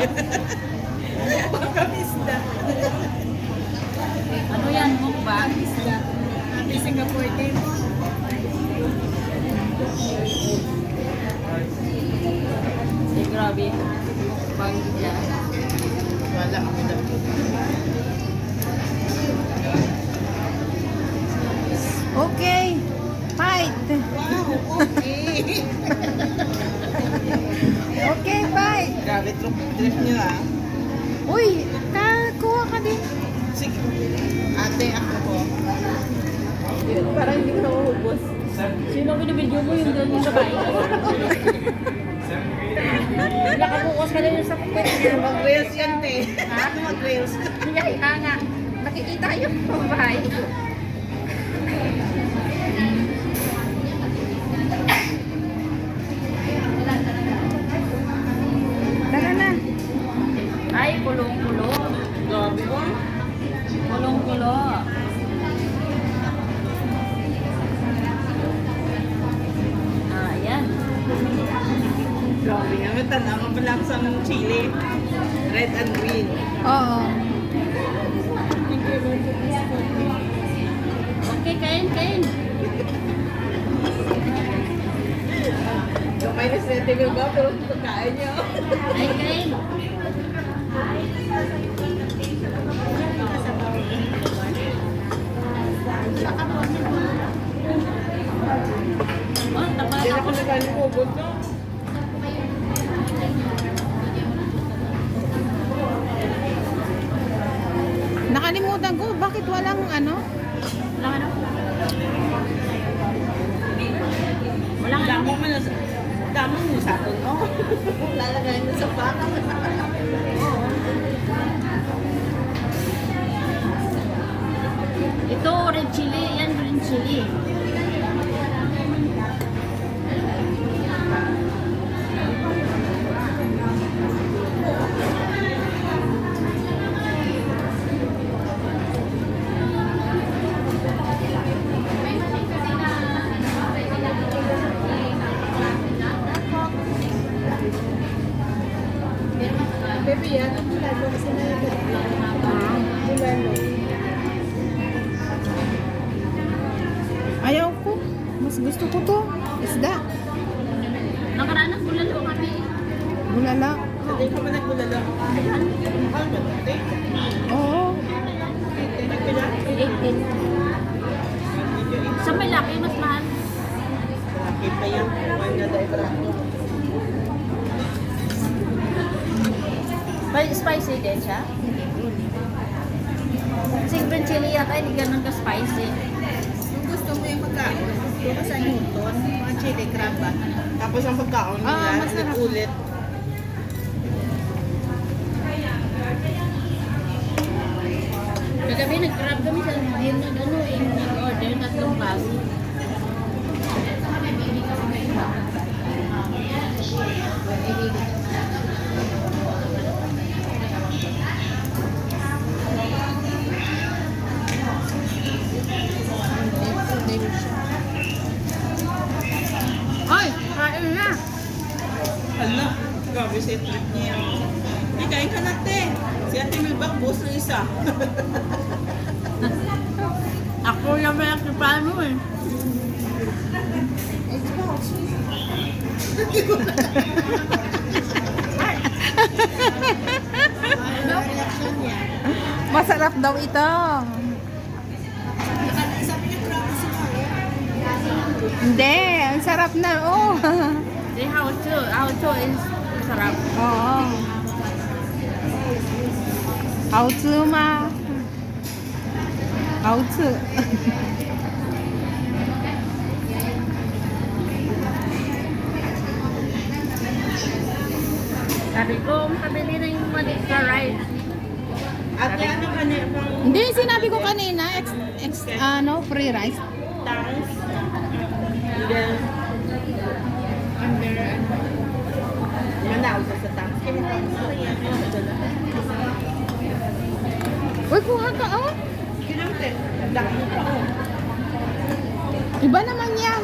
Mukbang kami isda. Ano yan, mukbang? Isda. Ate Singapore din. Eh, grabe. Mukbang yan. Wala kami na. Okay. Fight. Wow, okay. Okay, fight. Grabe, trip niyo ah. Uy, kuha ka din. Sige. Ate, ako po. Parang hindi ko nauubos. Sino binibidyo mo yung doon yung babae? Nakabukas ka din sa puwet niya. Mag-rails yan, te. Ha? Mag-rails. Kaya nga. Nakikita yung babae. Tara na. Ay, kulong-kulo. Grabe ko. Kulong-kulo. Ah, yan. Grabe nga. May tanaw ka pala sa chili. Red and green. Oo. Okay, kain. Kamay na sila tingin ba? Pero pagkain niyo. Ay, kain. Oh, taba Hindi na ako. ako nagaling ubod no. Nakalimutan ko, bakit walang ano? Walang ano? Walang ano? Damo mo na sa... Damo mo sa atin, no? Lalagay mo sa baka. Ito, red chili. Yan, green chili. Bebe, yan ang bulalo kasi na yung bulalo. Ayaw ko. Mas gusto ko to. Isda. Nakaraan ng bulalo kami. Bulala. Hindi ka ba nagbulalo? Ayan. Mahal ba ito? Oo. Nagpila? 18. Sa may laki, mas mahal. Laki pa yan. One na dahil brato. Spicy din siya. Kasi green chili yata, hindi ganun ka-spicy. Kung gusto mo yung pagkaon, gusto ka sa Newton, mga chili crab ba? Tapos ang pagkaon nila, masarap. ulit. Kagabi nag-grab kami sa din na ano eh, nag-order tatlong klase. Ay, kain na. Hala, grabe sa trip niya. Hindi, kain ka na, te. Si Ate Milbak, boss na isa. Ako yung may akipan mo eh. Ano reaction niya? Masarap daw ito. Sabi niya, grabe si Maya. Hindi, ang sarap na. Oh. Di how to is sarap. Oo. How to ma? How to? Sabi ko, makabili na yung maliit na rice. Ate, ano ka niya? Hindi, sinabi ko kanina, free rice. Tangs. And then, under, Manaw sa tangs. Kaya tangs na yan. Uy, kuha ka, oh. Kinamte. Dami pa, oh. Iba naman yan.